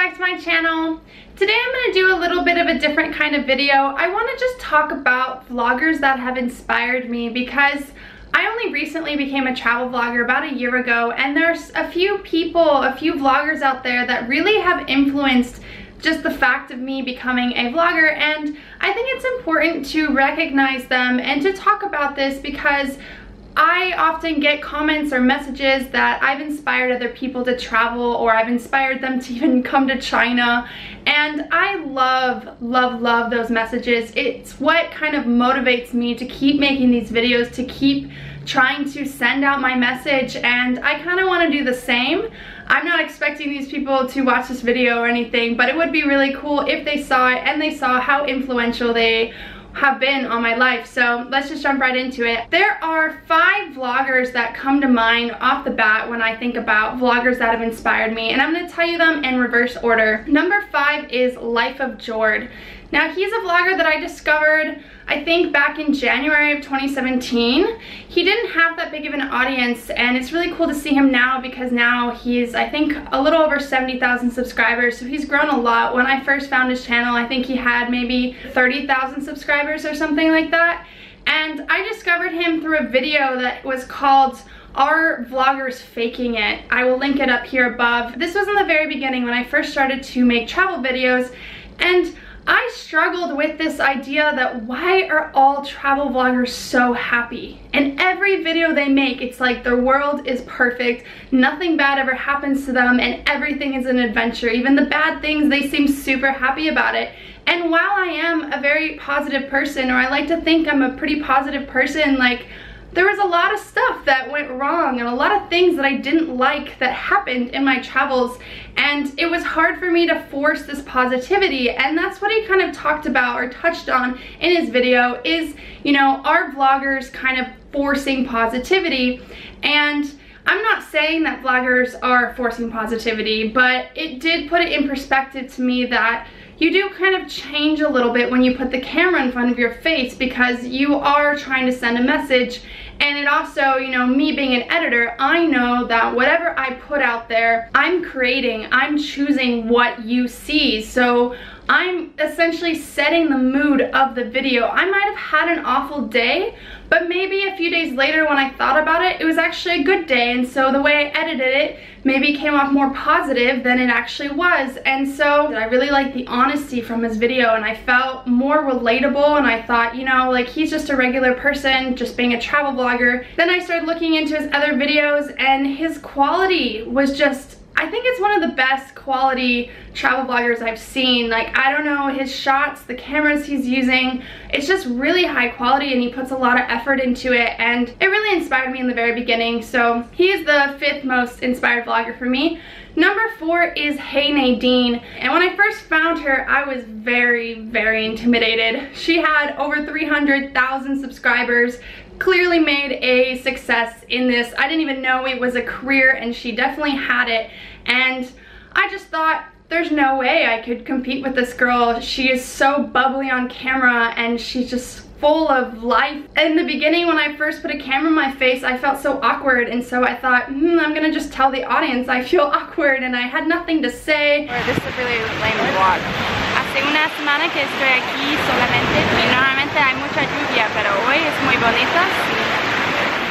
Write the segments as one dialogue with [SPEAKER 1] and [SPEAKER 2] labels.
[SPEAKER 1] back to my channel. Today I'm going to do a little bit of a different kind of video. I want to just talk about vloggers that have inspired me because I only recently became a travel vlogger about a year ago, and there's a few people, a few vloggers out there that really have influenced just the fact of me becoming a vlogger, and I think it's important to recognize them and to talk about this because I often get comments or messages that I've inspired other people to travel, or I've inspired them to even come to China, and I love those messages. It's what kind of motivates me to keep making these videos, to keep trying to send out my message, and I kind of want to do the same. I'm not expecting these people to watch this video or anything, but it would be really cool if they saw it and they saw how influential they have been on my life. So let's just jump right into it. There are 5 vloggers that come to mind off the bat when I think about vloggers that have inspired me, and I'm going to tell you them in reverse order. Number 5 is Life of Jord. Now, he's a vlogger that I discovered, I think, back in January of 2017. He didn't have that big of an audience, and it's really cool to see him now because now he's, I think, a little over 70,000 subscribers, so he's grown a lot. When I first found his channel, I think he had maybe 30,000 subscribers or something like that, and I discovered him through a video that was called Are Vloggers Faking It? I will link it up here above. This was in the very beginning when I first started to make travel videos, and I struggled with this idea that why are all travel vloggers so happy? And every video they make, it's like their world is perfect, nothing bad ever happens to them, and everything is an adventure. Even the bad things, they seem super happy about it. And while I am a very positive person, or I like to think I'm a pretty positive person, like, there was a lot of stuff that went wrong and a lot of things that I didn't like that happened in my travels, and it was hard for me to force this positivity. And that's what he kind of talked about or touched on in his video is, you know, are vloggers kind of forcing positivity? And I'm not saying that vloggers are forcing positivity, but it did put it in perspective to me that you do kind of change a little bit when you put the camera in front of your face because you are trying to send a message. And it also, you know, me being an editor, I know that whatever I put out there, I'm creating, I'm choosing what you see. So I'm essentially setting the mood of the video. I might have had an awful day, but maybe a few days later when I thought about it, it was actually a good day. And so the way I edited it maybe came off more positive than it actually was. And so I really liked the honesty from his video, and I felt more relatable, and I thought, you know, like, he's just a regular person just being a travel vlogger. Then I started looking into his other videos, and his quality was just, I think it's one of the best quality travel vloggers I've seen. Like, I don't know, his shots, the cameras he's using, it's just really high quality, and he puts a lot of effort into it, and it really inspired me in the very beginning. So he is the 5th most inspired vlogger for me. Number 4 is Hey Nadine, and when I first found her, I was very intimidated. She had over 300,000 subscribers, clearly made a success in this. I didn't even know it was a career, and she definitely had it, and I just thought, there's no way I could compete with this girl. She is so bubbly on camera, and she's just full of life. In the beginning, when I first put a camera in my face, I felt so awkward, and so I thought, I'm gonna just tell the audience I feel awkward, and I had nothing to say.
[SPEAKER 2] This is a really lame vlog. Hace una semana que estoy aquí solamente, y normalmente hay mucha lluvia, pero hoy es muy bonita.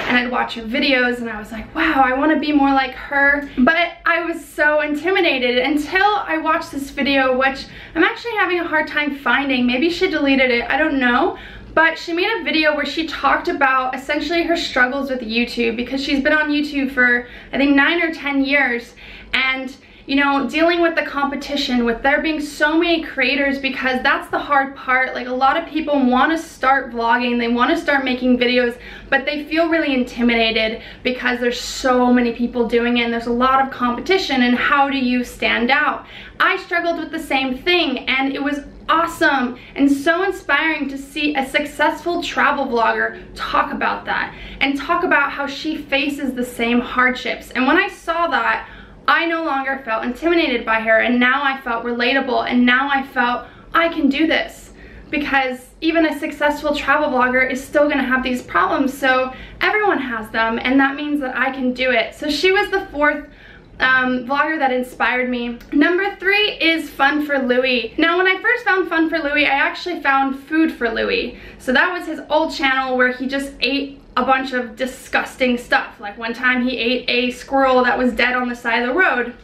[SPEAKER 1] And I'd watch her videos, and I was like, wow, I want to be more like her. But I was so intimidated until I watched this video, which I'm actually having a hard time finding. Maybe she deleted it, I don't know. But she made a video where she talked about essentially her struggles with YouTube, because she's been on YouTube for, I think, 9 or 10 years. And you know, dealing with the competition, with there being so many creators, because that's the hard part. Like, a lot of people want to start vlogging, they want to start making videos, but they feel really intimidated because there's so many people doing it and there's a lot of competition, and how do you stand out? I struggled with the same thing, and it was awesome and so inspiring to see a successful travel vlogger talk about that and talk about how she faces the same hardships. And when I saw that, I no longer felt intimidated by her, and now I felt relatable, and now I felt I can do this, because even a successful travel vlogger is still gonna have these problems, so everyone has them, and that means that I can do it. So she was the 4th vlogger that inspired me. Number 3 is Fun for Louie. Now when I first found Fun for Louie, I actually found Food for Louie. So that was his old channel where he just ate a bunch of disgusting stuff. Like one time he ate a squirrel that was dead on the side of the road.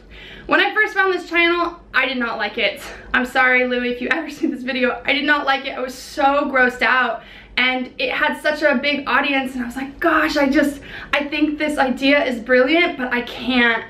[SPEAKER 1] When I first found this channel, I did not like it. I'm sorry, Louie, if you ever see this video. I did not like it. I was so grossed out. And it had such a big audience, and I was like, gosh, I think this idea is brilliant, but I can't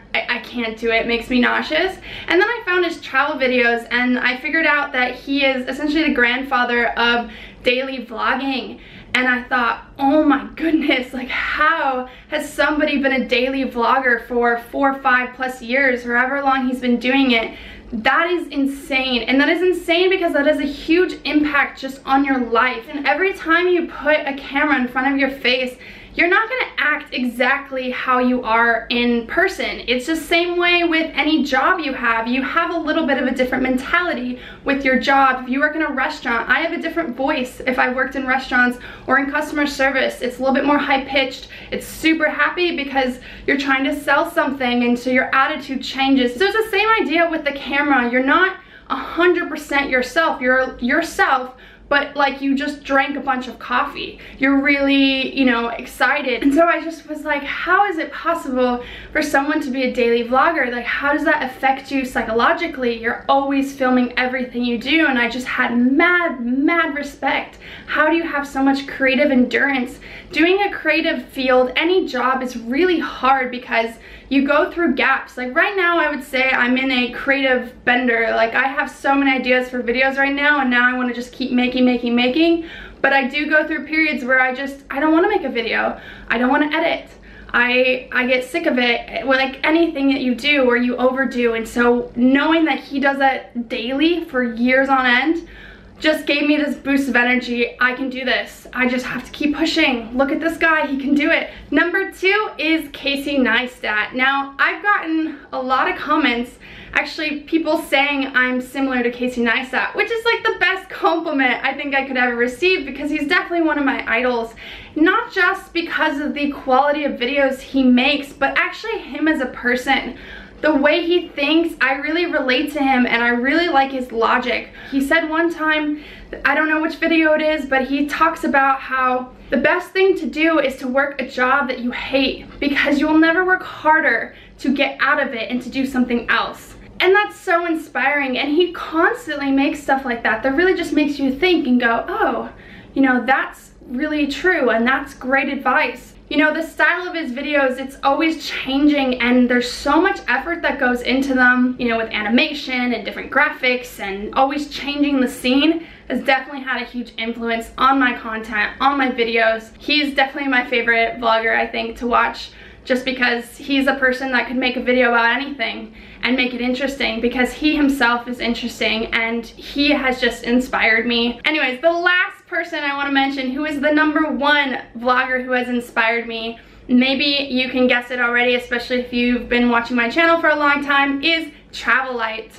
[SPEAKER 1] do it. It makes me nauseous. And then I found his travel videos, and I figured out that he is essentially the grandfather of daily vlogging. And I thought, oh my goodness, like how has somebody been a daily vlogger for 4 or 5+ years, or however long he's been doing it? That is insane. And that is insane because that has a huge impact just on your life. And every time you put a camera in front of your face, you're not gonna act exactly how you are in person. It's the same way with any job you have. You have a little bit of a different mentality with your job. If you work in a restaurant, I have a different voice if I worked in restaurants or in customer service. It's a little bit more high-pitched. It's super happy because you're trying to sell something, and so your attitude changes. So it's the same idea with the camera. You're not 100% yourself. You're yourself, but like you just drank a bunch of coffee. You're really, you know, excited. And so I just was like, how is it possible for someone to be a daily vlogger? Like, how does that affect you psychologically? You're always filming everything you do. And I just had mad respect. How do you have so much creative endurance? Doing a creative field, any job, is really hard because you go through gaps. Like right now, I would say I'm in a creative bender. Like I have so many ideas for videos right now, and now I want to just keep making. But I do go through periods where I don't want to make a video. I don't want to edit. I get sick of it, like anything that you do or you overdo. And so knowing that he does that daily for years on end just gave me this boost of energy. I can do this. I just have to keep pushing. Look at this guy, he can do it. Number 2 is Casey Neistat. Now, I've gotten a lot of comments, actually people saying I'm similar to Casey Neistat, which is like the best compliment I think I could ever receive, because he's definitely one of my idols. Not just because of the quality of videos he makes, but actually him as a person. The way he thinks, I really relate to him, and I really like his logic. He said one time, I don't know which video it is, but he talks about how the best thing to do is to work a job that you hate, because you'll never work harder to get out of it and to do something else. And that's so inspiring, and he constantly makes stuff like that that really just makes you think and go, oh, you know, that's really true, and that's great advice. You know, the style of his videos, it's always changing, and there's so much effort that goes into them, you know, with animation and different graphics and always changing the scene. Has definitely had a huge influence on my content, on my videos. He's definitely my favorite vlogger, I think, to watch, just because he's a person that could make a video about anything and make it interesting, because he himself is interesting and he has just inspired me. Anyways, the last person I want to mention who is the #1 vlogger who has inspired me, maybe you can guess it already, especially if you've been watching my channel for a long time, is Travelite.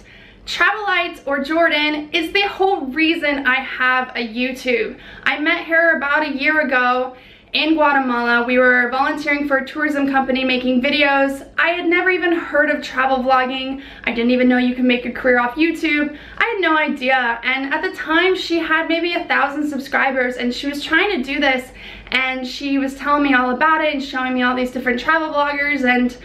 [SPEAKER 1] Travelite, or Jordan, is the whole reason I have a YouTube. I met her about a year ago in Guatemala. We were volunteering for a tourism company making videos. I had never even heard of travel vlogging. I didn't even know you could make a career off YouTube. I had no idea. And at the time, she had maybe 1,000 subscribers, and she was trying to do this, and she was telling me all about it and showing me all these different travel vloggers, and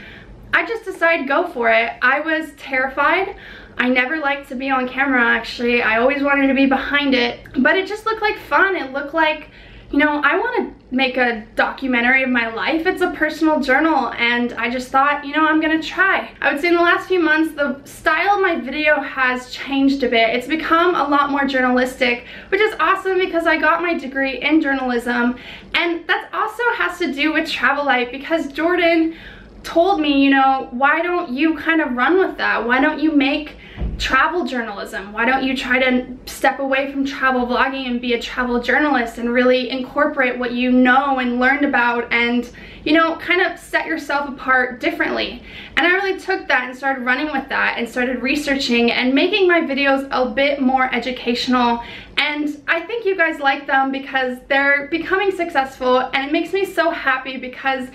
[SPEAKER 1] I just decided to go for it. I was terrified. I never liked to be on camera, actually. I always wanted to be behind it, but it just looked like fun. It looked like, you know, I want to make a documentary of my life. It's a personal journal, and I just thought, you know, I'm gonna try. I would say in the last few months, the style of my video has changed a bit. It's become a lot more journalistic, which is awesome because I got my degree in journalism, and that also has to do with Travelite, because Jordan told me, you know, why don't you kind of run with that? Why don't you make travel journalism? Why don't you try to step away from travel vlogging and be a travel journalist and really incorporate what you know and learned about, and, you know, kind of set yourself apart differently? And I really took that and started running with that and started researching and making my videos a bit more educational. And I think you guys like them because they're becoming successful, and it makes me so happy because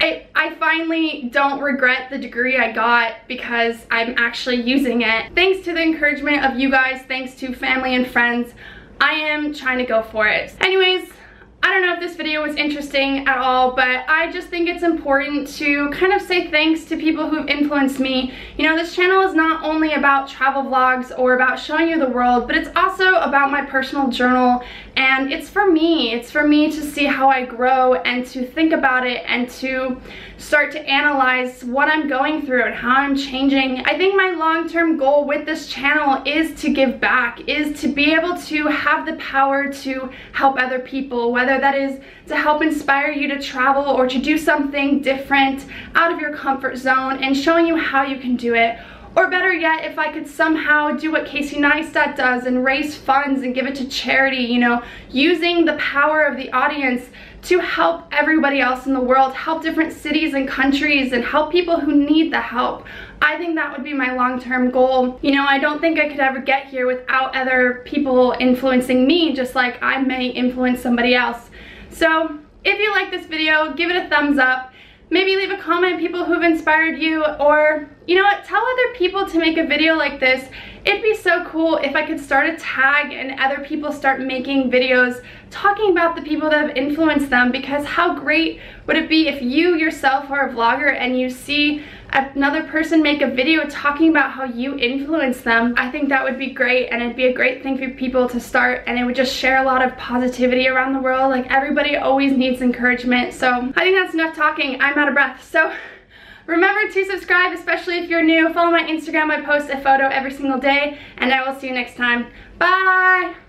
[SPEAKER 1] I finally don't regret the degree I got because I'm actually using it. Thanks to the encouragement of you guys, thanks to family and friends, I am trying to go for it. Anyways, I don't know if this video was interesting at all, but I just think it's important to kind of say thanks to people who've influenced me. You know, this channel is not only about travel vlogs or about showing you the world, but it's also about my personal journal, and it's for me. It's for me to see how I grow and to think about it and to start to analyze what I'm going through and how I'm changing. I think my long-term goal with this channel is to give back, is to be able to have the power to help other people, whether that is to help inspire you to travel or to do something different out of your comfort zone and showing you how you can do it. Or better yet, if I could somehow do what Casey Neistat does and raise funds and give it to charity, you know, using the power of the audience to help everybody else in the world, help different cities and countries, and help people who need the help. I think that would be my long-term goal. You know, I don't think I could ever get here without other people influencing me, just like I may influence somebody else. So if you like this video, give it a thumbs up. Maybe leave a comment, people who've inspired you, or you know what, tell other people to make a video like this. It'd be so cool if I could start a tag and other people start making videos talking about the people that have influenced them, because how great would it be if you yourself are a vlogger and you see another person make a video talking about how you influence them. I think that would be great, and it'd be a great thing for people to start, and it would just share a lot of positivity around the world. Like, everybody always needs encouragement. So I think that's enough talking. I'm out of breath. So remember to subscribe, especially if you're new. Follow my Instagram. I post a photo every single day, and I will see you next time. Bye!